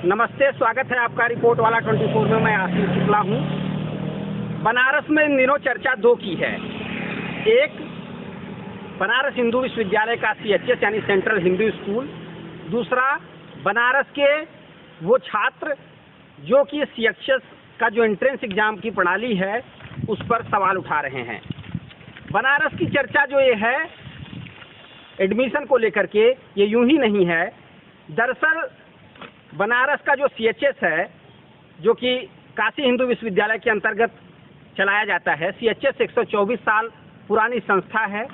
नमस्ते, स्वागत है आपका रिपोर्ट वाला 24 में। मैं आशीष शुक्ला हूँ। बनारस में इन दिनों चर्चा दो की है। एक, बनारस हिंदू विश्वविद्यालय का CHS यानी सेंट्रल हिंदू स्कूल। दूसरा, बनारस के वो छात्र जो कि CHS का जो एंट्रेंस एग्जाम की प्रणाली है उस पर सवाल उठा रहे हैं। बनारस की चर्चा जो ये है एडमिशन को लेकर के, ये यूं ही नहीं है। दरअसल बनारस का जो CHS है, जो कि काशी हिंदू विश्वविद्यालय के अंतर्गत चलाया जाता है, CHS 124 साल पुरानी संस्था है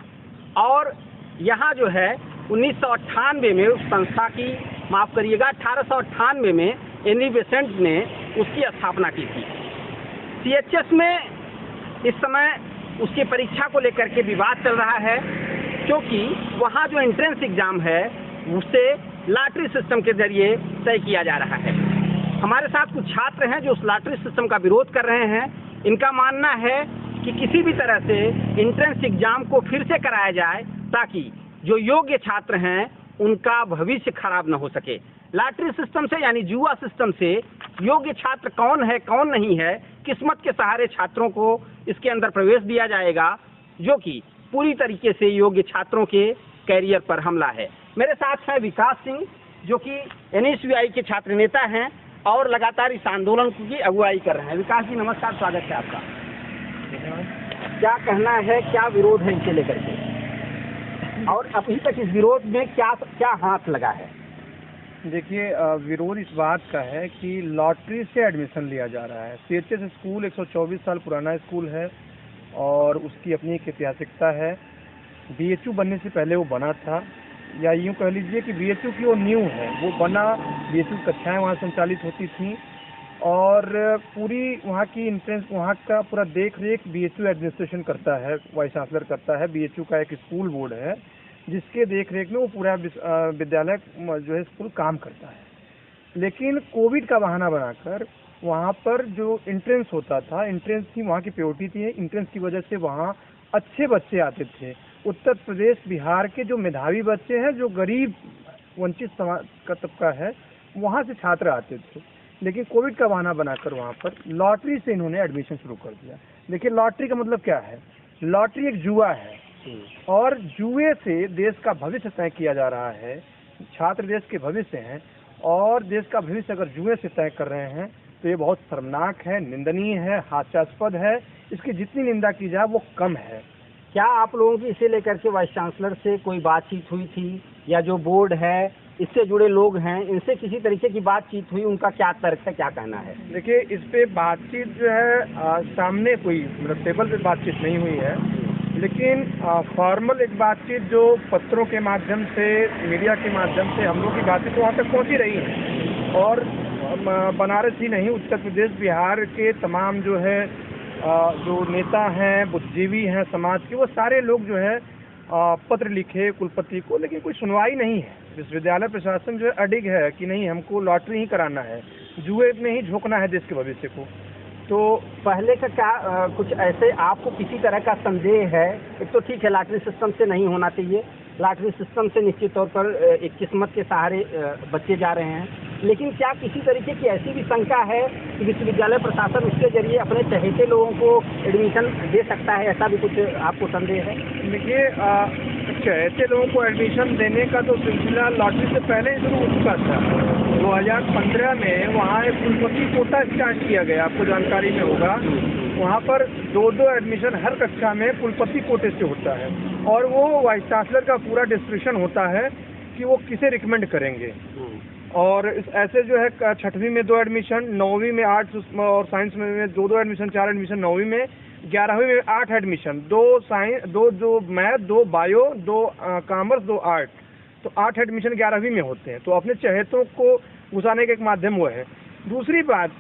और यहाँ जो है 1998 में उस संस्था की, माफ़ करिएगा, 1898 में एनी बेसेंट ने उसकी स्थापना की थी। CHS में इस समय उसकी परीक्षा को लेकर के विवाद चल रहा है, क्योंकि वहाँ जो एंट्रेंस एग्ज़ाम है उसे लॉटरी सिस्टम के जरिए तय किया जा रहा है। हमारे साथ कुछ छात्र हैं जो उस लॉटरी सिस्टम का विरोध कर रहे हैं। इनका मानना है कि किसी भी तरह से एंट्रेंस एग्ज़ाम को फिर से कराया जाए ताकि जो योग्य छात्र हैं उनका भविष्य खराब न हो सके। लॉटरी सिस्टम से यानी जुआ सिस्टम से योग्य छात्र कौन है कौन नहीं है, किस्मत के सहारे छात्रों को इसके अंदर प्रवेश दिया जाएगा, जो कि पूरी तरीके से योग्य छात्रों के कैरियर पर हमला है। मेरे साथ हैं विकास सिंह, जो कि NSUI के छात्र नेता हैं और लगातार इस आंदोलन की अगुवाई कर रहे हैं। विकास जी नमस्कार, स्वागत है आपका। क्या कहना है, क्या विरोध है इसे लेकर के, और अभी तक इस विरोध में क्या क्या हाथ लगा है? देखिए, विरोध इस बात का है कि लॉटरी से एडमिशन लिया जा रहा है। CHS स्कूल 124 साल पुराना स्कूल है और उसकी अपनी एक ऐतिहासिकता है। BHU बनने से पहले वो बना था, या यूँ कह लीजिए कि BHU की वो न्यू है। वो बना, BHU कक्षाएँ वहाँ संचालित होती थीं और पूरी वहाँ की इंट्रेंस, वहाँ का पूरा देख रेख BHU एडमिनिस्ट्रेशन करता है, वाइस चांसलर करता है। BHU का एक स्कूल बोर्ड है जिसके देख रेख में वो पूरा विद्यालय जो है स्कूल काम करता है। लेकिन कोविड का बहाना बनाकर वहाँ पर जो इंट्रेंस होता था, इंट्रेंस की वहाँ की प्रायोरिटी थी, इंट्रेंस की वजह से वहाँ अच्छे बच्चे आते थे। उत्तर प्रदेश, बिहार के जो मेधावी बच्चे हैं, जो गरीब वंचित समाज का तबका है, वहाँ से छात्र आते थे। लेकिन कोविड का बहाना बनाकर वहाँ पर लॉटरी से इन्होंने एडमिशन शुरू कर दिया। देखिए, लॉटरी का मतलब क्या है? लॉटरी एक जुआ है और जुए से देश का भविष्य तय किया जा रहा है। छात्र देश के भविष्य हैं और देश का भविष्य अगर जुए से तय कर रहे हैं तो ये बहुत शर्मनाक है, निंदनीय है, हास्यास्पद है। इसकी जितनी निंदा की जाए वो कम है। क्या आप लोगों की इसे लेकर के वाइस चांसलर से कोई बातचीत हुई थी, या जो बोर्ड है, इससे जुड़े लोग हैं, इनसे किसी तरीके की बातचीत हुई? उनका क्या तर्क है, क्या कहना है? देखिए, इस पे बातचीत जो है सामने कोई मतलब टेबल पे बातचीत नहीं हुई है, लेकिन फॉर्मल एक बातचीत जो पत्रों के माध्यम से, मीडिया के माध्यम से हम लोग की बातचीत वहाँ तक पहुँची रही है। और बनारस ही नहीं, उत्तर प्रदेश, बिहार के तमाम जो है जो नेता हैं, बुद्धिजीवी हैं समाज के, वो सारे लोग जो है पत्र लिखे कुलपति को, लेकिन कोई सुनवाई नहीं है। विश्वविद्यालय प्रशासन जो है अडिग है कि नहीं, हमको लॉटरी ही कराना है, जुए में ही झोंकना है देश के भविष्य को। तो पहले का क्या कुछ ऐसे आपको किसी तरह का संदेह है? एक तो ठीक है, लॉटरी सिस्टम से नहीं होना चाहिए, लॉटरी सिस्टम से निश्चित तौर पर एक किस्मत के सहारे बच्चे जा रहे हैं, लेकिन क्या किसी तरीके की ऐसी भी शंका है कि विश्वविद्यालय प्रशासन उसके जरिए अपने चहेते लोगों को एडमिशन दे सकता है? ऐसा भी कुछ आपको संदेह है? देखिए, चहेते लोगों को एडमिशन देने का तो सिलसिला लॉटरी से पहले ही शुरू हो चुका था। 2015 में वहाँ एक कुलपति कोटा स्टार्ट किया गया, आपको जानकारी में होगा। वहाँ पर 2-2 एडमिशन हर कक्षा में कुलपति कोटे से होता है और वो वाइस चांसलर का पूरा डिस्क्रिप्शन होता है कि वो किसे रिकमेंड करेंगे। और ऐसे जो है 6वीं में 2 एडमिशन, 9वीं में आर्ट्स और साइंस में 2-2 एडमिशन, 4 एडमिशन 9वीं में, 11वीं में 8 admission, 2 science, 2 math, 2 bio, 2 commerce, 2 art, तो 8 एडमिशन 11वीं में होते हैं। तो अपने चहेतों को घुसाने का एक माध्यम वो है। दूसरी बात,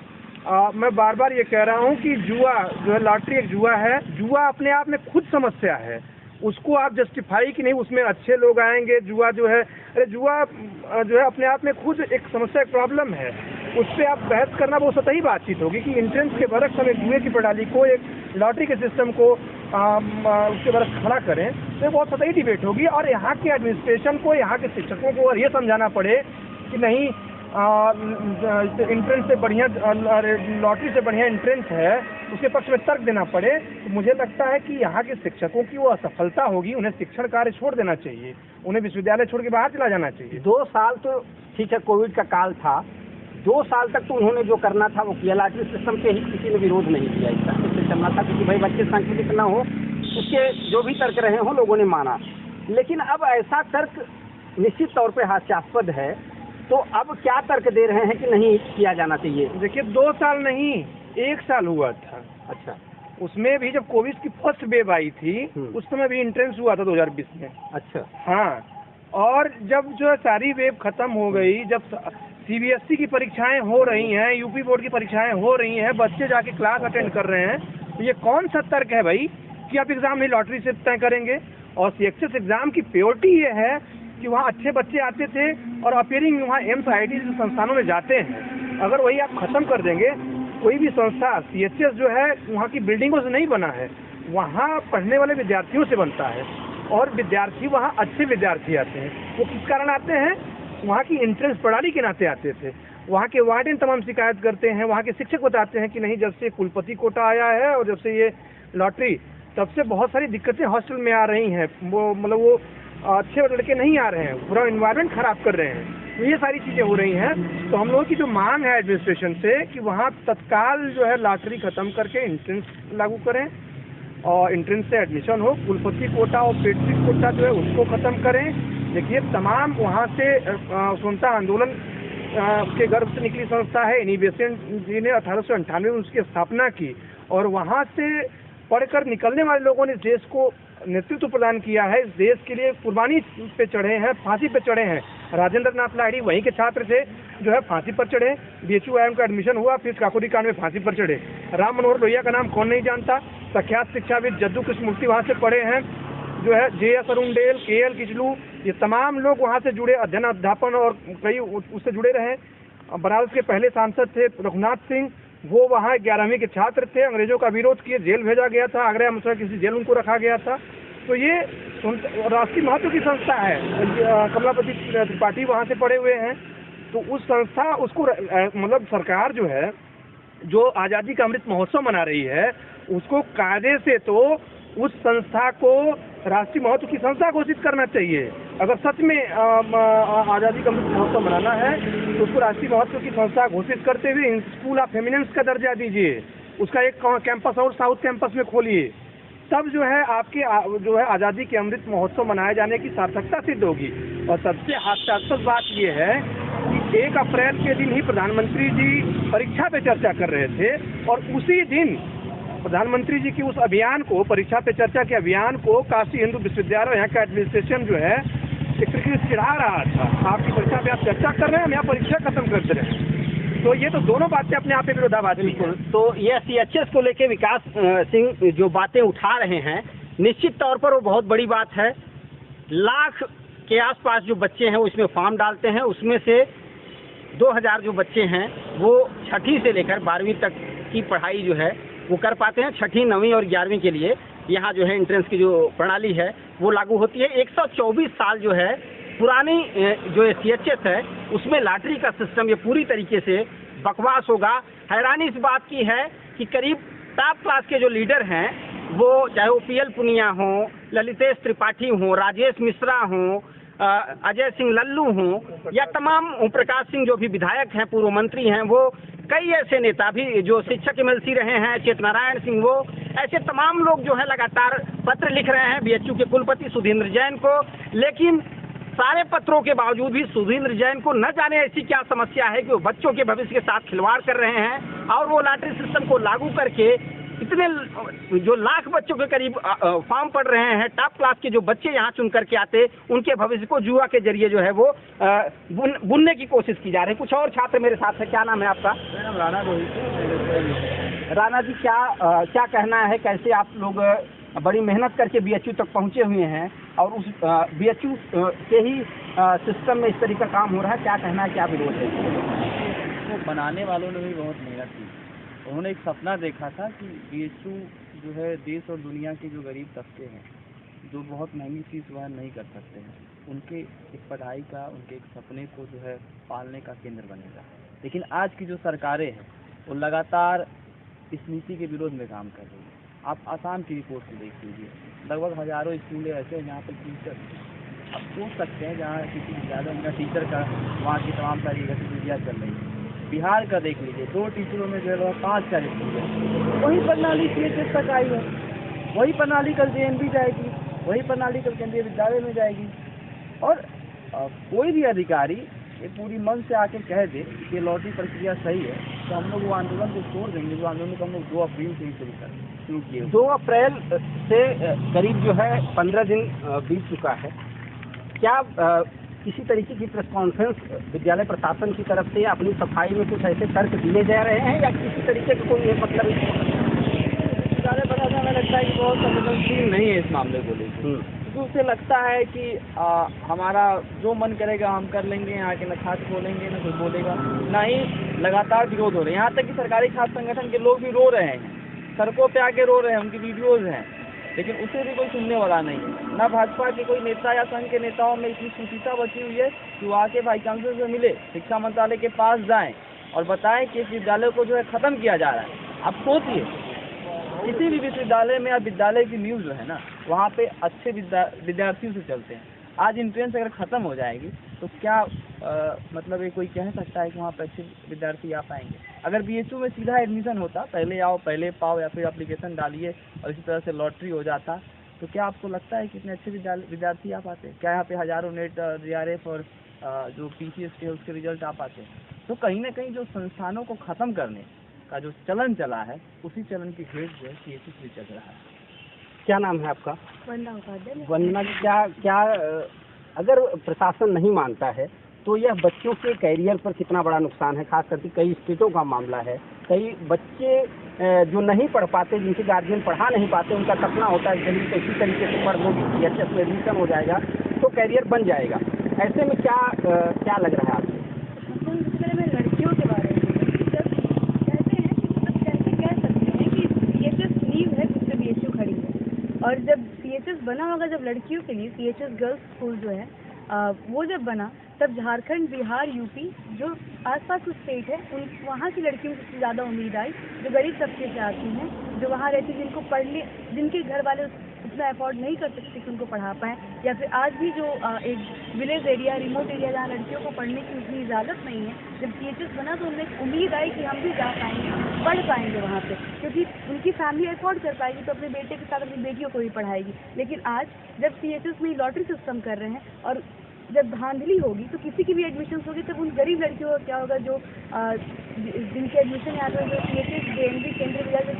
मैं बार बार ये कह रहा हूँ कि जुआ जो है, लॉटरी एक जुआ है। जुआ अपने आप में खुद समस्या है, उसको आप जस्टिफाई कि नहीं उसमें अच्छे लोग आएंगे। जुआ जो है, अरे जुआ जो है अपने आप में खुद एक समस्या, एक प्रॉब्लम है। उस पर आप बहस करना वो सतही बातचीत होगी कि इंट्रेंस के बरक्स हम एक जुए की प्रणाली को, एक लॉटरी के सिस्टम को उसके बरक्स खड़ा करें, तो ये बहुत सतही डिबेट होगी। और यहाँ के एडमिनिस्ट्रेशन को, यहाँ के शिक्षकों को और ये समझाना पड़े कि नहीं, इंट्रेंस से बढ़िया लॉटरी से बढ़िया इंट्रेंस है, उसके पक्ष में तर्क देना पड़े, तो मुझे लगता है कि यहाँ के शिक्षकों की वो असफलता होगी। उन्हें शिक्षण कार्य छोड़ देना चाहिए, उन्हें विश्वविद्यालय छोड़ के बाहर चला जाना चाहिए। 2 साल तो ठीक है, कोविड का काल था, 2 साल तक तो उन्होंने जो करना था वो किया। लॉटरी सिस्टम के ही किसी ने विरोध नहीं किया, इस तरह से चलना था क्योंकि भाई बच्चे संक्रमित ना हो, उसके जो भी तर्क रहे हों लोगों ने माना। लेकिन अब ऐसा तर्क निश्चित तौर पे हास्यास्पद है, तो अब क्या तर्क दे रहे हैं कि नहीं किया जाना चाहिए? देखिए 2 साल नहीं, 1 साल हुआ था। अच्छा, उसमें भी जब कोविड की फर्स्ट वेव आई थी उस समय भी इंट्रेंस हुआ था 2020 में। अच्छा, हाँ, और जब जो सारी वेव खत्म हो गई, जब सीबीएसई की परीक्षाएं हो रही हैं, यूपी बोर्ड की परीक्षाएं हो रही हैं, बच्चे जाके क्लास अटेंड कर रहे हैं, तो ये कौन सा तर्क है भाई कि आप एग्जाम नहीं लॉटरी से तय करेंगे? और सीएचएस एग्जाम की प्योरिटी ये है कि वहाँ अच्छे बच्चे आते थे और अपेयरिंग वहाँ एम्स आईआईटी जैसे संस्थानों में जाते हैं। अगर वही आप खत्म कर देंगे, कोई भी संस्था सीएचएस जो है वहाँ की बिल्डिंगों से नहीं बना है, वहाँ पढ़ने वाले विद्यार्थियों से बनता है, और विद्यार्थी वहाँ अच्छे विद्यार्थी आते हैं। वो किस कारण आते हैं? वहाँ की एंट्रेंस प्रणाली के नाते आते थे। वहाँ के वार्डन तमाम शिकायत करते हैं, वहाँ के शिक्षक बताते हैं कि नहीं, जब से कुलपति कोटा आया है और जब से ये लॉटरी, तब से बहुत सारी दिक्कतें हॉस्टल में आ रही हैं। वो मतलब वो अच्छे लड़के नहीं आ रहे हैं, पूरा इन्वायरमेंट खराब कर रहे हैं। तो ये सारी चीज़ें हो रही हैं। तो हम लोगों की जो मांग है एडमिनिस्ट्रेशन से कि वहाँ तत्काल जो है लॉटरी खत्म करके एंट्रेंस लागू करें और एंट्रेंस से एडमिशन हो। कुलपति कोटा और पेट्रिक कोटा जो है उसको ख़त्म करें। देखिए तमाम वहाँ से स्वतंत्रता आंदोलन के गर्भ से निकली संस्था है। एनी बेसेंट जी ने 1898 में उसकी स्थापना की, और वहाँ से पढ़कर निकलने वाले लोगों ने देश को नेतृत्व प्रदान किया है। इस देश के लिए कुर्बानी पे चढ़े हैं, फांसी पे चढ़े हैं। राजेंद्र नाथ लाहिड़ी वहीं के छात्र थे, जो है फांसी पर चढ़े। बीएचयू का एडमिशन हुआ, फिर काकोरी कांड में फांसी पर चढ़े। राम मनोहर लोहिया का नाम कौन नहीं जानता? प्रख्यात शिक्षाविद जद्दू कृष्णमूर्ति वहाँ से पढ़े हैं, जो है JS अरुणडेल, KL किचलू, ये तमाम लोग वहाँ से जुड़े, अध्ययन अध्यापन और कई उससे जुड़े रहे। बनारस के पहले सांसद थे रघुनाथ सिंह, वो वहाँ 11वीं के छात्र थे, अंग्रेजों का विरोध किए, जेल भेजा गया था, आगरा में किसी जेल उनको रखा गया था। तो ये राष्ट्रीय महत्व की संस्था है। कमलापति त्रिपाठी वहाँ से पढ़े हुए हैं। तो उस संस्था उसको मतलब सरकार जो है, जो आज़ादी का अमृत महोत्सव मना रही है, उसको कायदे से तो उस संस्था को राष्ट्रीय महत्व की संस्था घोषित करना चाहिए। अगर सच में आज़ादी का अमृत महोत्सव मनाना है तो उसको राष्ट्रीय महत्व की संस्था घोषित करते हुए स्कूल ऑफ एमिनेंस का दर्जा दीजिए, उसका एक कैंपस और साउथ कैंपस में खोलिए। तब जो है आपके जो है आज़ादी के अमृत महोत्सव मनाए जाने की सार्थकता सिद्ध होगी। और सबसे हास्यास्पद बात ये है कि 1 अप्रैल के दिन ही प्रधानमंत्री जी परीक्षा पे चर्चा कर रहे थे, और उसी दिन प्रधानमंत्री जी की उस अभियान को, परीक्षा पे चर्चा के अभियान को काशी हिंदू विश्वविद्यालय यहाँ का एडमिनिस्ट्रेशन जो है एक तरीके से चिढ़ा रहा था। आपकी परीक्षा पे आप चर्चा कर रहे हैं, हम यहाँ परीक्षा खत्म कर दे रहे हैं। तो ये तो दोनों बातें अपने आप में विरोधाभासी हैं। तो ये सीएचएस को लेके विकास सिंह जो बातें उठा रहे हैं, निश्चित तौर पर वो बहुत बड़ी बात है। लाख के आसपास जो बच्चे हैं वो इसमें फॉर्म डालते हैं, उसमें से 2000 जो बच्चे हैं वो 6ठी से लेकर 12वीं तक की पढ़ाई जो है वो कर पाते हैं। 6ठी, 9वीं और 11वीं के लिए यहाँ जो है एंट्रेंस की जो प्रणाली है वो लागू होती है। 124 साल जो है पुरानी जो सीएचएस है उसमें लॉटरी का सिस्टम ये पूरी तरीके से बकवास होगा। हैरानी इस बात की है कि करीब टॉप क्लास के जो लीडर हैं वो चाहे वो PL पुनिया हो, ललितेश त्रिपाठी हो, राजेश मिश्रा हो, अजय सिंह लल्लू हों, या तमाम ओम प्रकाश सिंह जो भी विधायक हैं, पूर्व मंत्री हैं, वो कई ऐसे नेता भी जो शिक्षक MLC रहे हैं, चेतनारायण सिंह, वो ऐसे तमाम लोग जो है लगातार पत्र लिख रहे हैं BHU के कुलपति सुधींद्र जैन को। लेकिन सारे पत्रों के बावजूद भी सुधींद्र जैन को न जाने ऐसी क्या समस्या है कि वो बच्चों के भविष्य के साथ खिलवाड़ कर रहे हैं, और वो लॉटरी सिस्टम को लागू करके इतने जो लाख बच्चों के करीब फॉर्म पढ़ रहे हैं, टॉप क्लास के जो बच्चे यहाँ चुन करके आते, उनके भविष्य को जुआ के जरिए जो है वो बुनने की कोशिश की जा रही है। कुछ और छात्र मेरे साथ है। क्या नाम है आपका? मेरा नाम राणा रोहित। राणा जी, क्या कहना है, कैसे आप लोग बड़ी मेहनत करके BHU तक पहुँचे हुए हैं और उस BHU के ही सिस्टम में इस तरीके का काम हो रहा है, क्या कहना है, क्या विरोध है? वो बनाने वालों ने भी बहुत मेहनत की। उन्होंने एक सपना देखा था कि BHU जो है देश और दुनिया के जो गरीब तबके हैं, जो बहुत महंगी फीस वह नहीं कर सकते हैं, उनके एक पढ़ाई का, उनके एक सपने को जो है पालने का केंद्र बनेगा। लेकिन आज की जो सरकारें हैं वो लगातार इस नीति के विरोध में काम कर रही है। आप आसाम की रिपोर्ट को देख लीजिए, लगभग हजारों स्कूलें ऐसे हैं जहाँ पर टीचर, आप सोच सकते हैं जहाँ किसी विद्यालय में टीचर का वहाँ की तमाम सारी गतिविधियाँ चल रही हैं। बिहार का देख लीजिए, 2 टीचरों में जो है 5 का स्कूल है। वही प्रणाली CHS तक आई है, वही प्रणाली कल JNV जाएगी, वही प्रणाली कल केंद्रीय विद्यालय में जाएगी। और कोई भी अधिकारी ये पूरी मन से आके कह दे कि ये लॉटरी प्रक्रिया सही है, तो हम लोग वो आंदोलन को छोड़ देंगे। जो आंदोलन को हम लोग 2 अप्रैल से ही शुरू किए। 2 अप्रैल से करीब जो है 15 दिन बीत चुका है। क्या किसी तरीके की प्रेस कॉन्फ्रेंस विद्यालय प्रशासन की तरफ से अपनी सफाई में कुछ ऐसे तर्क दिए जा रहे हैं, या किसी तरीके का कोई मतलब विद्यालय प्रशासन हमें लगता है कि बहुत संवेदनशील नहीं है इस मामले को लेकर, क्योंकि उसे लगता है कि हमारा जो मन करेगा हम कर लेंगे, यहाँ के न छात्र बोलेंगे न कोई बोलेगा, ना ही लगातार विरोध हो रहे हैं। यहाँ तक कि सरकारी छात्र संगठन के लोग भी रो रहे हैं, सड़कों पे आके रो रहे हैं, उनकी वीडियोज हैं, लेकिन उसे भी कोई सुनने वाला नहीं है। ना भाजपा के कोई नेता या संघ के नेताओं में इतनी सुचिता बची हुई है कि वो आके वाइस चांसलर से मिले, शिक्षा मंत्रालय के पास जाएं और बताएं कि इस विद्यालय को जो है खत्म किया जा रहा है। आप सोचिए, किसी भी विश्वविद्यालय में या विद्यालय की न्यूज़ जो है ना, वहाँ पे अच्छे विद्यार्थियों से चलते हैं। आज एंट्रेंस अगर ख़त्म हो जाएगी तो क्या मतलब ये कोई कह सकता है कि वहाँ पे अच्छे विद्यार्थी आ पाएंगे? अगर BHU में सीधा एडमिशन होता, पहले आओ पहले पाओ, या फिर एप्लीकेशन डालिए और इसी तरह से लॉटरी हो जाता, तो क्या आपको लगता है कि इतने अच्छे विद्यार्थी आ पाते? क्या यहाँ पे हज़ारों नेट JRF और जो PCS के उसके रिजल्ट आ पाते? तो कहीं ना कहीं जो संस्थानों को ख़त्म करने का जो चलन चला है, उसी चलन की घेर जो है CHS भी चल रहा है। क्या नाम है आपका? वंदना। क्या अगर प्रशासन नहीं मानता है तो यह बच्चों के कैरियर पर कितना बड़ा नुकसान है? खास करके कई स्टेटों का मामला है, कई बच्चे जो नहीं पढ़ पाते, जिनके गार्जियन पढ़ा नहीं पाते, उनका सपना होता है चलिए इसी तरीके से पढ़ लोगे, CHS में एडमिशन हो जाएगा तो कैरियर बन जाएगा। ऐसे में क्या लग रहा है आपको? सबसे पहले मैं लड़कियों के बारे में जब कहते हैं कि मतलब कैसे कह सकते हैं कि CHS नींव है जिस पे BHU खड़ी है, और जब CHS बना होगा, जब लड़कियों के लिए CHS गर्ल्स स्कूल जो है वो जब बना, तब झारखंड, बिहार, यूपी जो आसपास कुछ स्टेट है वहाँ की लड़कियों को सबसे ज़्यादा उम्मीद आई, जो गरीब तबके से आती हैं, जो वहाँ रहती, जिनके घर वाले उतना अफोर्ड नहीं कर सकते कि उनको पढ़ा पाएँ, या फिर आज भी जो एक विलेज एरिया, रिमोट एरिया जहाँ लड़कियों को पढ़ने की उतनी इजाज़त नहीं है, जब CHS बना तो उन्हें उम्मीद आई कि हम भी जा पाएंगे, पढ़ पाएंगे वहाँ पे, क्योंकि उनकी फैमिली अफोर्ड कर पाएगी तो अपने बेटे के साथ अपनी बेटियों को भी पढ़ाएगी। लेकिन आज जब CHS में लॉटरी सिस्टम कर रहे हैं और जब धांधली होगी तो किसी की भी एडमिशन होगी, तब उन गरीब लड़कियों का क्या होगा जो जिनके एडमिशन यहाँ पर जो CHS JNV केंद्रीय विद्यालय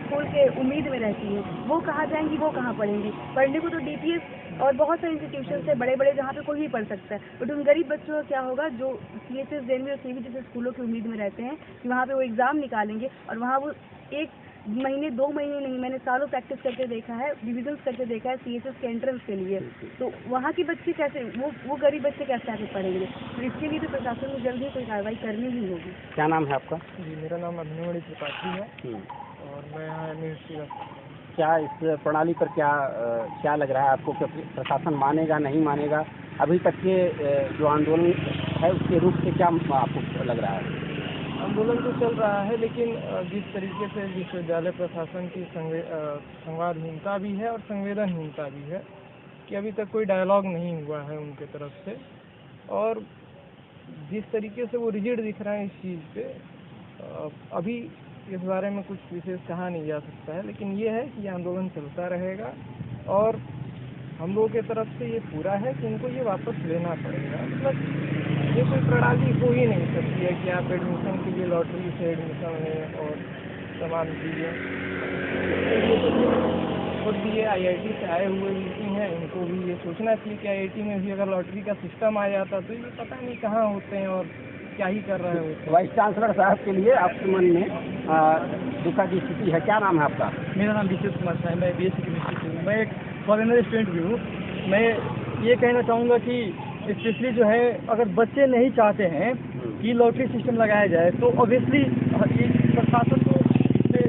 स्कूल के उम्मीद में रहती हैं, वो कहाँ जाएंगी, वो कहाँ पढ़ेंगी? पढ़ने को तो DPS और बहुत सारे इंस्टीट्यूशन है बड़े बड़े जहाँ पे कोई भी पढ़ सकता है, बट उन गरीब बच्चों का क्या होगा जो CHS JNV और CV जैसे स्कूलों की उम्मीद में रहते हैं कि वहाँ पे वो एग्ज़ाम निकालेंगे और वहाँ वो 1 महीने 2 महीने नहीं, मैंने सालों प्रैक्टिस करके देखा है, रिविजन्स करके देखा है CHS के एंट्रेंस के लिए, तो वहाँ के बच्चे कैसे, वो गरीब बच्चे कैसे आके पढ़ेंगे? तो इसके लिए तो प्रशासन को जल्द ही कोई कार्रवाई करनी ही होगी। क्या नाम है आपका? जी, मेरा नाम अभिनवमणि त्रिपाठी है और मैं यहाँ यूनिवर्सिटी का। क्या इस प्रणाली पर क्या लग रहा है आपको कि प्रशासन मानेगा नहीं मानेगा? अभी तक के जो आंदोलन है उसके रूप से क्या आपको लग रहा है? आंदोलन तो चल रहा है, लेकिन जिस तरीके से विश्वविद्यालय प्रशासन की संवादहीनता भी है और संवेदनहीनता भी है कि अभी तक कोई डायलॉग नहीं हुआ है उनके तरफ से, और जिस तरीके से वो रिजिड दिख रहा है इस चीज़ पे, अभी इस बारे में कुछ विशेष कहा नहीं जा सकता है। लेकिन ये है कि आंदोलन चलता रहेगा और हम लोगों की तरफ से ये पूरा है कि इनको ये वापस लेना पड़ेगा। मतलब ये कोई प्रणाली हो ही नहीं सकती है कि आप एडमिशन के लिए लॉटरी से एडमिशन लें और तमाम चीज़ें। खुद भी ये IIT से आए हुए VC हैं, इनको भी ये सोचना चाहिए कि IIT में भी अगर लॉटरी का सिस्टम आ जाता तो ये पता नहीं कहाँ होते हैं और क्या ही कर रहे होते हैं। वाइस चांसलर साहब के लिए आपके मन में दुखा की स्थिति है। क्या नाम है आपका? मेरा नाम विशेष कुमार है, मैं BSc केमिस्ट्री से हूँ, मैं एक फॉरेनर स्टूडेंट भी हूँ। मैं ये कहना चाहूँगा कि स्पेशली जो है, अगर बच्चे नहीं चाहते हैं कि लॉटरी सिस्टम लगाया जाए तो ऑब्वियसली प्रशासन को इससे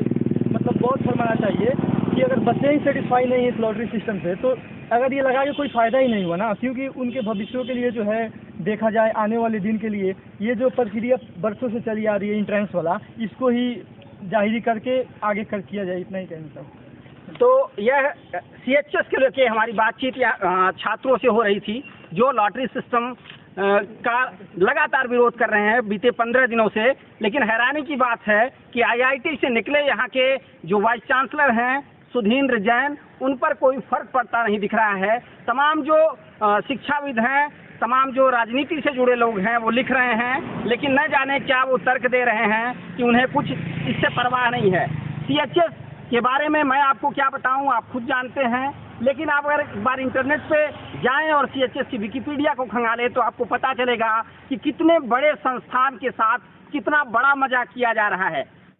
मतलब बहुत फरमाना चाहिए कि अगर बच्चे ही सेटिस्फाई नहीं है इस लॉटरी सिस्टम से तो अगर ये लगा के कोई फायदा ही नहीं हुआ ना, क्योंकि उनके भविष्यों के लिए जो है देखा जाए आने वाले दिन के लिए ये जो प्रक्रिया बरसों से चली आ रही है इंट्रेंस वाला, इसको ही जाहिर करके आगे कर किया जाए, इतना ही कहना चाहूँ। तो यह CHS के लेके हमारी बातचीत या छात्रों से हो रही थी जो लॉटरी सिस्टम का लगातार विरोध कर रहे हैं बीते 15 दिनों से। लेकिन हैरानी की बात है कि IIT से निकले यहाँ के जो वाइस चांसलर हैं सुधींद्र जैन, उन पर कोई फर्क पड़ता नहीं दिख रहा है। तमाम जो शिक्षाविद हैं, तमाम जो राजनीति से जुड़े लोग हैं वो लिख रहे हैं, लेकिन न जाने क्या वो तर्क दे रहे हैं कि उन्हें कुछ इससे परवाह नहीं है। CHS के बारे में मैं आपको क्या बताऊं, आप खुद जानते हैं। लेकिन आप अगर एक बार इंटरनेट पे जाएं और CHS की विकिपीडिया को खंगालें तो आपको पता चलेगा कि कितने बड़े संस्थान के साथ कितना बड़ा मजाक किया जा रहा है।